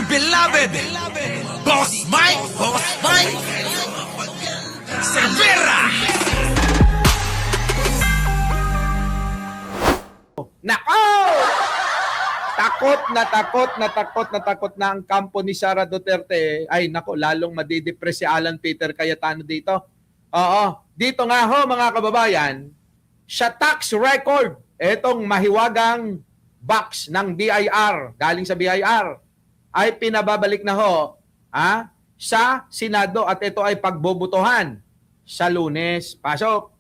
beloved, Boss Mike, Cervera. Nako! Takot na ang kampo ni Sara Duterte. Ay, nako, lalong madidepress si Alan Peter Cayetano dito. Oo, dito nga ho mga kababayan, sa tax record, etong mahiwagang box ng BIR, galing sa BIR, ay pinababalik na ho sa Senado at ito ay pagbobotohan sa Lunes. Pasok!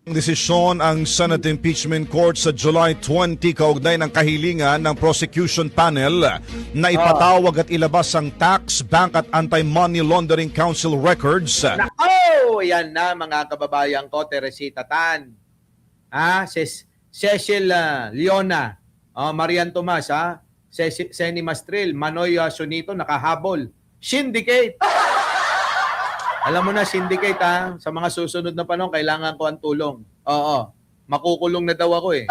Desisyon ang Senate Impeachment Court sa July 20 kaugnay ng kahilingan ng prosecution panel na ipatawag at ilabas ang Tax, Bank at Anti-Money Laundering Council records. Nako! Yan na mga kababayan ko, Teresita Tan. Cecil Leona, Marian Tomas, Seni Mastril, Manoy Sunito, nakahabol. Syndicate! Alam mo na, syndicate sa mga susunod na panahon, kailangan ko ang tulong. Oo, makukulong na daw ako eh.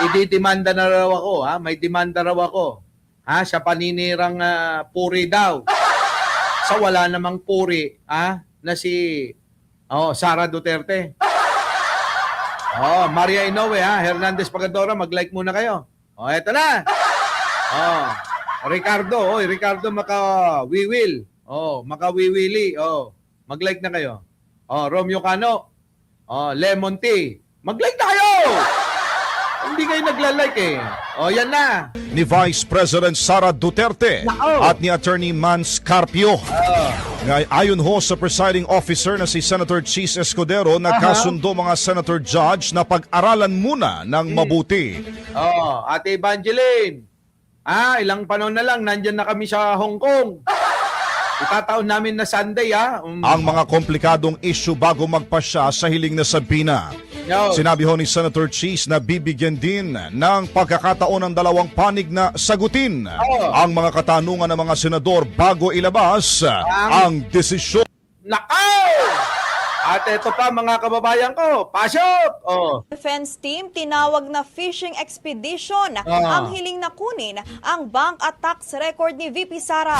Ididemanda na raw ako, may demanda raw ako. Sa paninirang puri daw. Sa wala namang puri, na si Sara Duterte. Maria Inoue, Hernandez Pagadora, mag-like muna kayo. Eto na. Ricardo, Ricardo Makawiwil. Makawiwili. Mag-like na kayo. Romeo Cano. Lemon Tea. Mag-like na kayo! Hindi kayo nagla-like eh. Yan na. Ni Vice President Sara Duterte at ni Attorney Mans Carpio. Ayon ho sa presiding officer na si Senator Chis Escudero, nagkasundo mga senator judge na pag-aralan muna ng mabuti. Ate Evangeline. Ilang panahon na lang, nandyan na kami sa Hong Kong. Itataon namin na Sunday, Ang mga komplikadong issue bago magpasya sa hiling na Sabina. Sinabi ho ni Senator Cheese na bibigyan din ng pagkakataon ng dalawang panig na sagutin ang mga katanungan ng mga senador bago ilabas ang desisyon. Nakaw! At ito pa mga kababayan ko, pasok! Defense team tinawag na fishing expedition ang hiling na kunin ang bank at tax record ni VP Sara.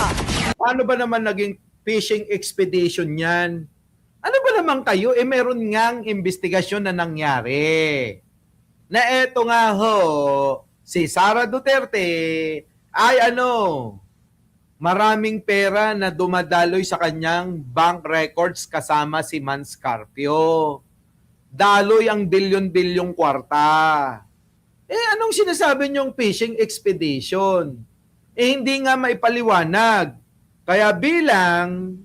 Paano ba naman naging fishing expedition yan? Ano ba naman kayo? Meron ngang investigasyon na nangyari. Na eto nga ho, si Sara Duterte ay maraming pera na dumadaloy sa kanyang bank records kasama si Mans Carpio. Daloy ang bilyon-bilyong kwarta. Anong sinasabi niyong fishing expedition? Hindi nga maipaliwanag. Kaya bilang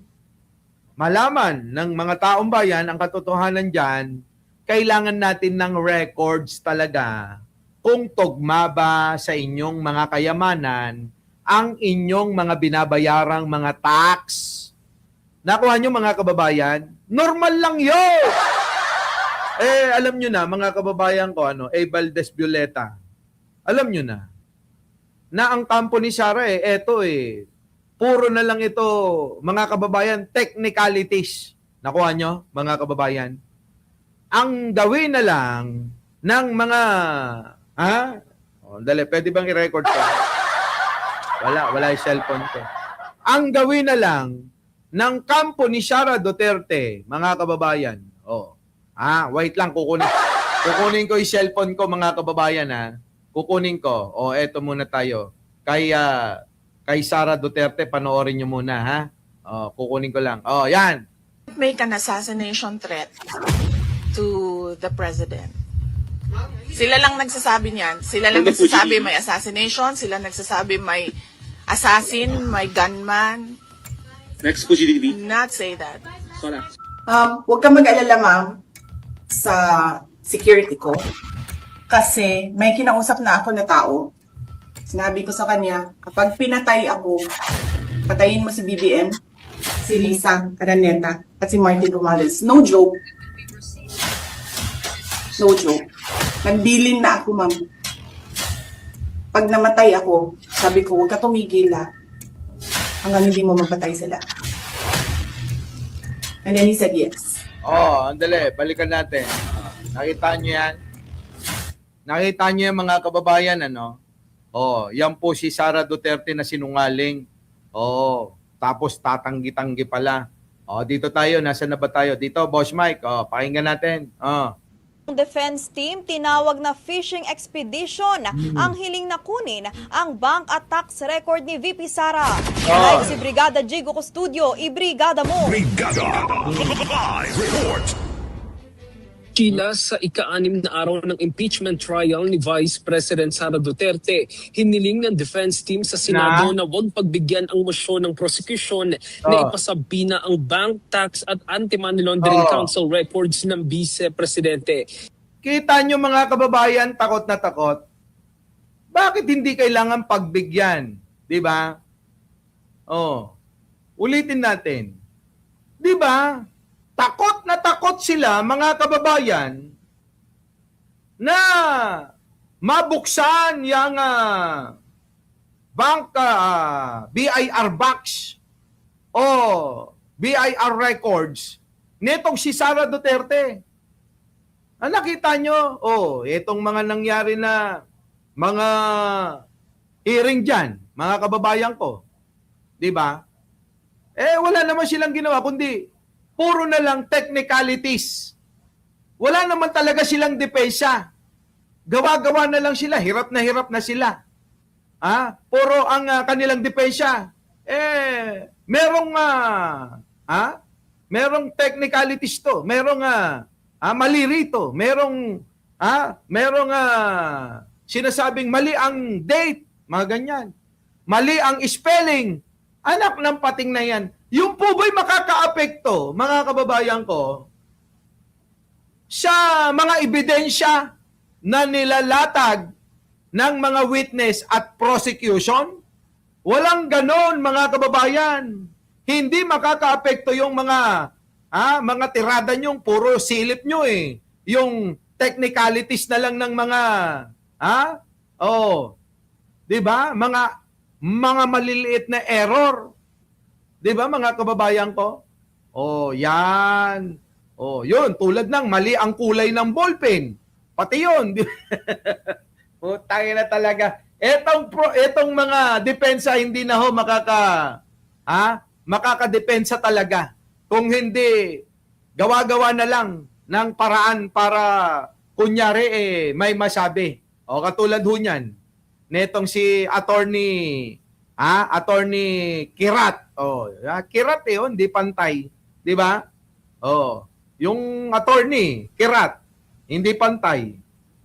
malaman ng mga taong bayan ang katotohanan dyan, kailangan natin ng records talaga kung tugma ba sa inyong mga kayamanan ang inyong mga binabayarang mga tax. Nakuha nyo mga kababayan? Normal lang yun! Alam nyo na, mga kababayan ko, Valdez Violeta, alam nyo na ang kampo ni Sara puro na lang ito, mga kababayan, technicalities. Nakuha nyo, mga kababayan? Ang gawin na lang ng mga, dali, pwede bang i-record ko? Wala yung cellphone ko. Ang gawin na lang ng kampo ni Sara Duterte, mga kababayan. Wait lang, kukunin ko yung cellphone ko, mga kababayan, Kukunin ko. Eto muna tayo. Kay Sara Duterte, panoorin nyo muna, kukunin ko lang. Yan. Make an assassination threat to the president. Sila lang nagsasabi niyan. Sila lang nagsasabi may assassination. Sila nagsasabi may assassin, may gunman. Next po, GDB. Not say that. Huwag ka mag-alala, ma'am, sa security ko. Kasi may kinausap na ako na tao. Sinabi ko sa kanya, kapag pinatay ako, patayin mo si BBM, si Lisa Araneta, at si Martin Romales. No joke. No joke. Nagbilin na ako, ma'am. Pag namatay ako, sabi ko, huwag ka tumigil, hanggang hindi mo mapatay sila. And then he said yes. Andali, balikan natin. Nakita nyo yan? Nakita nyo yan mga kababayan, yan po si Sara Duterte na sinungaling. Oh, tapos tatanggi-tanggi pala. Oh, dito tayo, nasa na ba tayo? Dito, Boss Mike. Oh, pakinggan natin. Oh. Ang defense team tinawag na fishing expedition ang hiling na kunin ang bank at tax record ni VP Sara. Live si Brigada Jigo Custodio, ibrigada mo. Brigada! Live report! Sheila, sa ika-6 na araw ng impeachment trial ni Vice President Sara Duterte, hiniling ng defense team sa Senado na huwag pagbigyan ang mosyon ng prosecution na ipasabina ang bank, tax at anti-money laundering council records ng Vice Presidente. Kita nyo mga kababayan, takot na takot. Bakit hindi kailangan pagbigyan? Di ba? Oh. Ulitin natin. Di ba? Takot na takot sila, mga kababayan, na mabuksan yung bank BIR box o BIR records nitong si Sara Duterte. Nakita nyo, itong mga nangyari na mga hearing dyan, mga kababayan ko. Di ba? Wala naman silang ginawa, kundi puro na lang technicalities. Wala naman talaga silang depensa. Gawa-gawa na lang sila, hirap na sila. Puro ang kanilang depensa. Merong technicalities to, merong mali rito, merong sinasabing mali ang date, mga ganyan. Mali ang spelling. Anak ng pating na yan. Yung po ba'y makakaapekto, mga kababayan ko, sa mga ebidensya na nilalatag ng mga witness at prosecution? Walang ganon, mga kababayan. Hindi makakaapekto yung mga tirada nyo, puro silip nyo eh. Yung technicalities na lang ng mga, di ba? Mga maliliit na error. Di ba mga kababayan ko? Yan. Yun, tulad ng mali ang kulay ng ballpen. Pati yun. Putang na talaga. Etong mga depensa hindi na ho makakadepensa talaga. Kung hindi, gawa-gawa na lang ng paraan para kunyari may masabi. Katulad ho niyan. Netong si Attorney Kirat. Kirat hindi pantay, 'di ba? Yung attorney Kirat, hindi pantay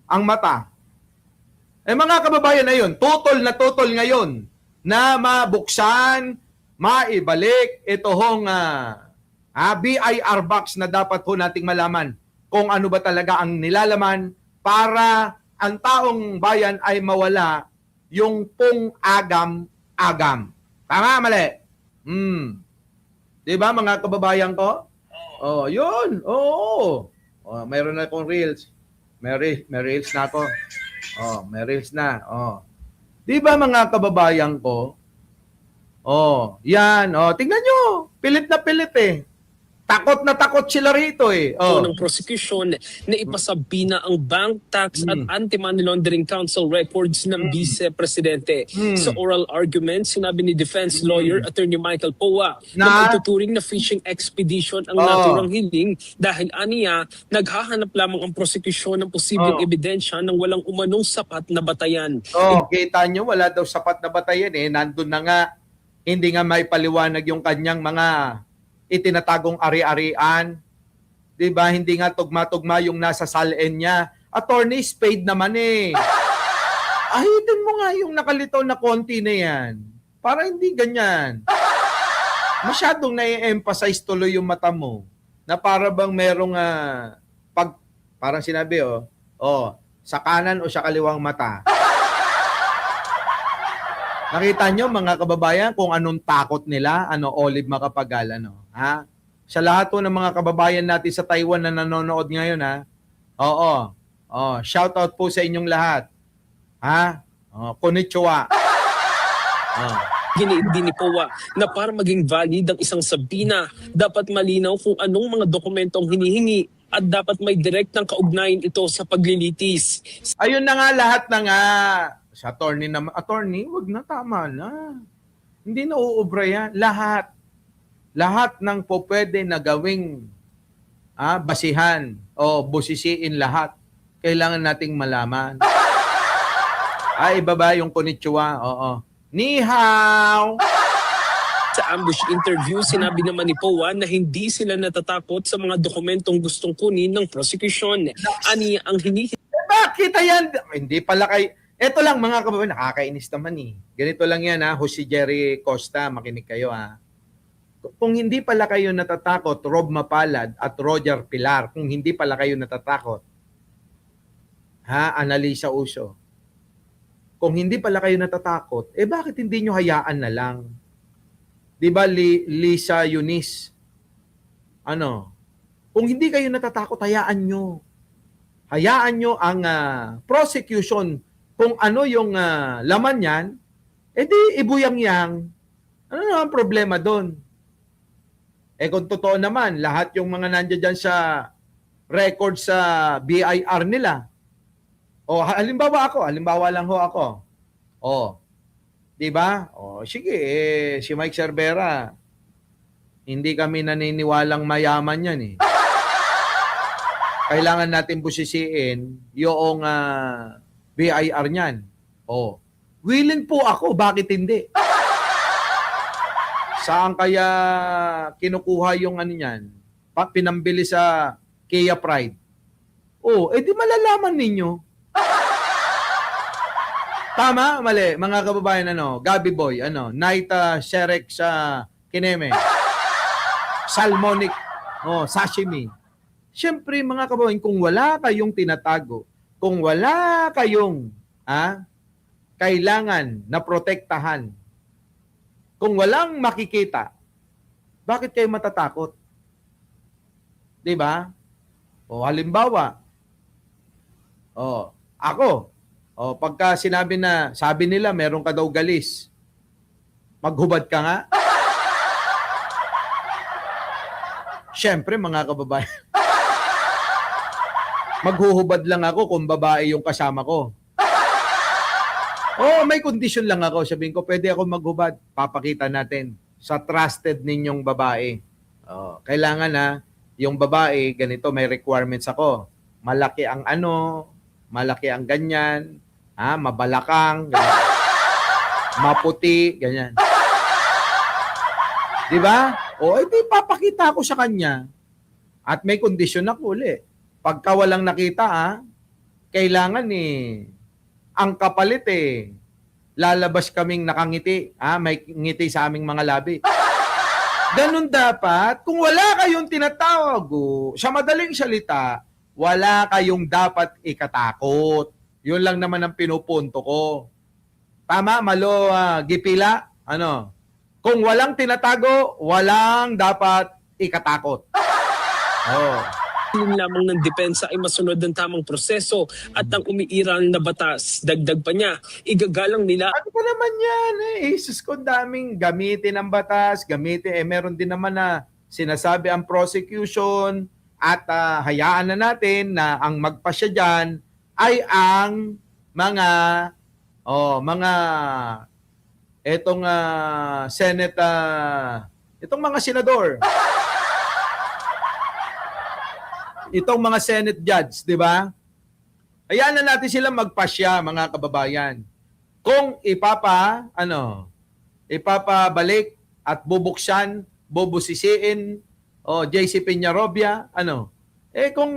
ang mata. Mga kababayan na 'yon, tutol ngayon na mabuksan, maibalik ito hong BIR box na dapat ho nating malaman kung ano ba talaga ang nilalaman para ang taong bayan ay mawala yung pong agam. Tama, mali? Di ba mga kababayan ko? Yun. Mayroon na akong reels. May reels na ako. May reels na. Di ba mga kababayan ko? Yan. Tingnan nyo. Pilit na pilit eh. Takot na takot sila rito eh. Ng prosecution na ipasabina ang bank, tax at anti-money laundering council records ng Vice Presidente. Sa oral argument, sinabi ni defense lawyer Attorney Michael Powa na ituturing na fishing expedition ang naturang hiling dahil aniya naghahanap lamang ang prosecution ng posibleng ebidensya ng walang umanong sapat na batayan. Kita nyo, wala daw sapat na batayan eh. Nandun na nga, hindi nga may paliwanag yung kanyang mga itinatagong ari-arian. Diba? Hindi nga tugma-tugma yung nasa salin niya. Attorney, spade naman eh. Ahitin mo nga yung nakalitaw na konti na yan. Para hindi ganyan. Masyadong na-emphasize tuloy yung mata mo. Na para bang merong parang sinabi sa kanan o sa kaliwang mata. Nakita nyo mga kababayan kung anong takot nila, Olive Macapagal, Sa lahat po ng mga kababayan natin sa Taiwan na nanonood ngayon, shout out po sa inyong lahat. Konnichiwa. Giniindi ni Powa na para maging valid ang isang sabina, dapat malinaw kung anong mga dokumentong hinihingi at dapat may direktang kaugnayan ito sa paglilitis. Ayun na nga lahat na nga. Sa attorney, wag na, tama na. Hindi na uubra yan. Lahat. Lahat ng po pwede na gawing basihan o busisiin lahat. Kailangan nating malaman. Iba ba yung konnichiwa? Oo. Ni hao! Sa ambush interview, sinabi naman ni Poa na hindi sila natatakot sa mga dokumentong gustong kunin ng prosecution. Ani ang Bakit yan? Hindi pala kayo. Ito lang mga kababayan, nakakainis naman eh. Ganito lang yan Jose Jerry Costa, makinig kayo Kung hindi pala kayo natatakot, Rob Mapalad at Roger Pilar, kung hindi pala kayo natatakot, Analisa Uso, kung hindi pala kayo natatakot, bakit hindi nyo hayaan na lang? Di ba Lisa Eunice? Kung hindi kayo natatakot, hayaan nyo. Hayaan nyo ang prosecution kung ano yung laman yan, di ibuyang-yang. Ano na ang problema doon? Kung totoo naman, lahat yung mga nandiyan dyan sa record sa BIR nila. Halimbawa lang ho ako. Di ba? Sige, si Mike Cervera, hindi kami naniniwalang mayaman yan eh. Kailangan natin busisiin yung BIR niyan. Willing po ako, bakit hindi? Saan kaya kinukuha yung niyan? Pinambili sa Kia Pride. Di malalaman ninyo. Tama, mali. Mga kababayan, Gabi Boy, Night Sherek sa Kineme. Salmonic, sashimi. Siyempre, mga kababayan, kung wala kayong tinatago, kung wala kayong kailangan na protektahan, kung walang makikita, bakit kayo matatakot? Di ba? Halimbawa, ako, pagka sabi nila meron ka daw galis, maghubad ka nga. Siyempre, mga kababayan, maghuhubad lang ako kung babae yung kasama ko. May condition lang ako. Sabihin ko, pwede ako maghubad. Papakita natin sa trusted ninyong babae. Kailangan yung babae, ganito, may requirements ako. Malaki ang malaki ang ganyan, mabalakang, ganyan. Maputi, ganyan. Di ba? Di papakita ko sa kanya. At may kondisyon ako uli. Pagka walang nakita, kailangan ang kapalit lalabas kaming nakangiti. May ngiti sa aming mga labi. Ganun dapat. Kung wala kayong tinatawag, sa madaling salita, wala kayong dapat ikatakot. Yun lang naman ang pinupunto ko. Tama, Malo, Gipila? Kung walang tinatago, walang dapat ikatakot. lamang ng depensa ay masunod ng tamang proseso at ang umiiral na batas. Dagdag pa niya, igagalang nila. Ano pa naman yan Jesus ko, daming gamitin ang batas, meron din naman na sinasabi ang prosecution at hayaan na natin na ang magpasya dyan ay ang etong Senate, itong mga senador. Itong mga Senate judge, di ba? Hayaan na natin sila magpasya, mga kababayan. Kung ipapabalik at bubuksan, bubusisiin, JC Peñarobia, kung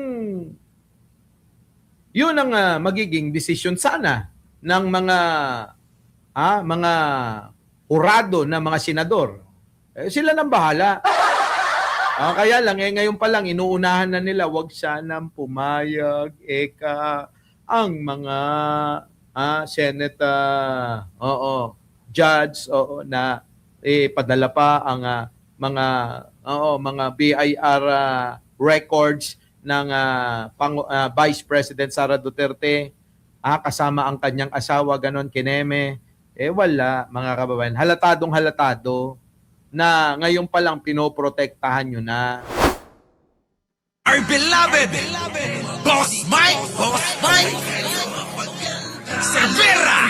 yun ang magiging desisyon sana ng mga hurado na mga senador, sila nang bahala. Kaya lang, ngayon pa lang, inuunahan na nila, wag sanang pumayag, ang mga Senate judge na padala pa ang mga BIR records ng Vice President Sara Duterte, kasama ang kanyang asawa, ganon, Kineme. Wala, mga kababayan. Halatadong-halatado na ngayon pa lang pinoprotektahan nyo na. Our beloved Boss Mike Cervera.